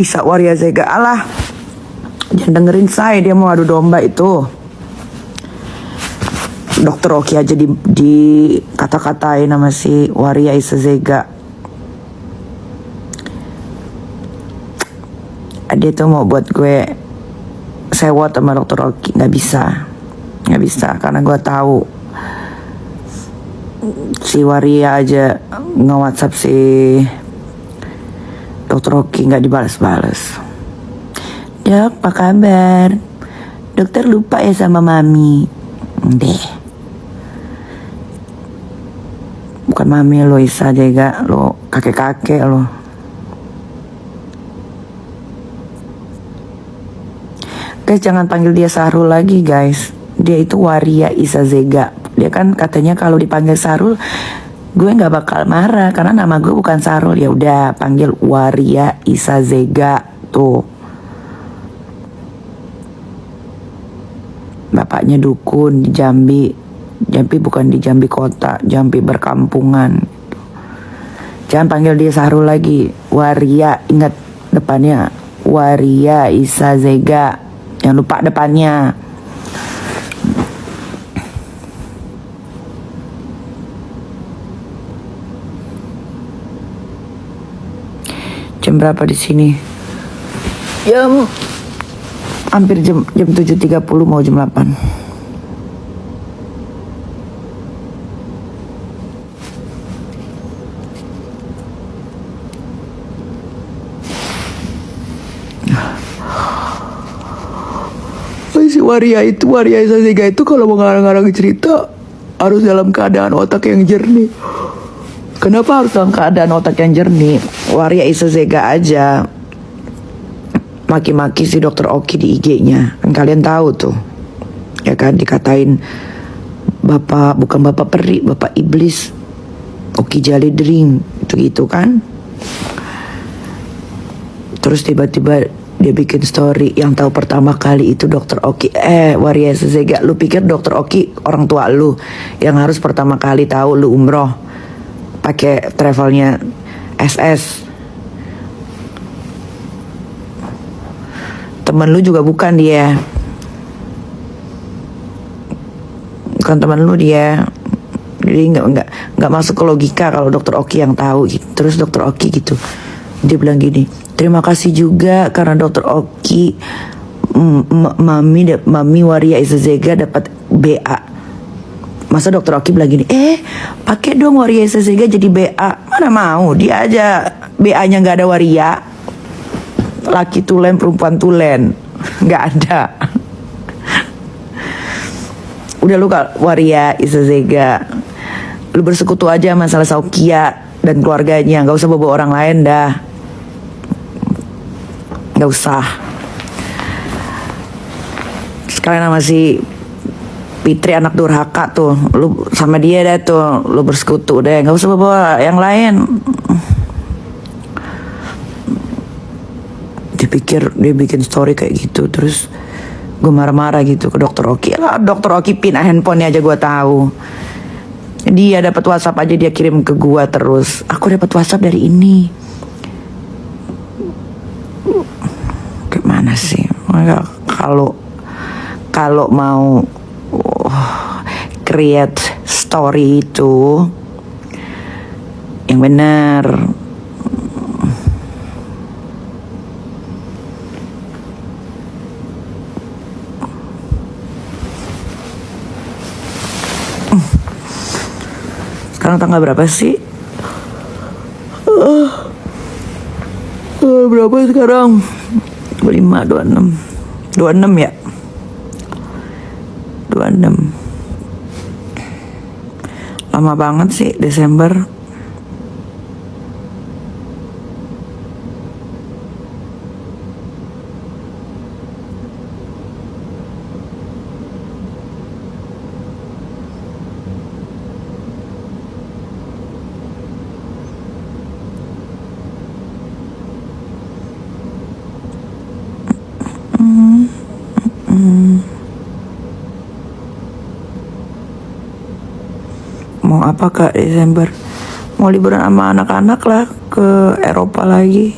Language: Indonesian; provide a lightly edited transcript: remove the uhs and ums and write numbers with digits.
Isa Waria Zega. Alah, jangan dengerin saya, dia mau adu domba itu. Dokter Oki aja di kata-katain nama si Waria Isa Zega. Dia tuh mau buat gue sewot sama Dokter Oki. Nggak bisa karena gue tahu si Waria aja nge-WhatsApp si Dokter Oki nggak dibalas-balas. Dok, apa kabar? Dokter lupa ya sama mami. Deh, bukan mami lo, Isa Zega, lo kakek-kakek lo. Guys, jangan panggil dia Sahrul lagi guys. Dia itu Waria Isa Zega. Dia kan katanya kalau dipanggil Sahrul gue nggak bakal marah karena nama gue bukan Sahrul. Ya udah, panggil Waria Isa Zega tuh. Bapaknya dukun di Jambi. Jambi bukan di Jambi kota, Jambi berkampungan. Jangan panggil dia Sahrul lagi. Waria, ingat depannya Waria Isa Zega. Jangan lupa depannya. Jam berapa di sini? Hampir jam 7.30 mau jam 8. Si Waria Isa Zega itu kalau mau ngarang-ngarang cerita harus dalam keadaan otak yang jernih. Kenapa harus dalam keadaan otak yang jernih? Waria Isa Zega aja maki-maki si Dokter Oki di IG-nya. Kan kalian tahu tuh. Ya kan, dikatain bapak, bukan bapak peri, bapak iblis. Oki Jali Drink, gitu kan. Terus tiba-tiba dia bikin story, yang tahu pertama kali itu Dokter Oki. Waria Isa Zega, lu pikir Dokter Oki orang tua lu yang harus pertama kali tahu lu umroh pakai travelnya SS? Temen lu juga bukan dia. Bukan temen lu dia. Jadi nggak masuk ke logika kalau Dokter Oki yang tahu gitu. Terus Dokter Oki gitu, dia bilang gini, terima kasih juga karena Dokter Oki mami Waria Isa Zega dapat BA. Masa Dokter Oki bilang gini, pakai dong Waria Isa Zega jadi BA. Mana mau, dia aja BA-nya nggak ada Waria. Laki tulen, perempuan tulen, nggak ada. Udah lu Waria Isa Zega, lu bersekutu aja masalah Saukia dan keluarganya, nggak usah bawa orang lain dah. Gak usah. Sekalian sama si Fitri anak durhaka tuh, lu sama dia deh tuh, lu bersekutu deh, gak usah bawa yang lain. Dia bikin story kayak gitu, terus gue marah-marah gitu ke Dokter Oki. Lah, Dokter Oki pindah handphonenya aja gue tahu. Dia dapat WhatsApp aja dia kirim ke gue terus. Aku dapat WhatsApp dari ini. Gimana sih? Kalau mau create story itu yang benar. Sekarang tanggal berapa sih? Berapa sekarang? 25, 26 ya? 26. Lama banget sih Desember. Mau apa Kak Desember? Mau liburan sama anak-anak lah ke Eropa lagi.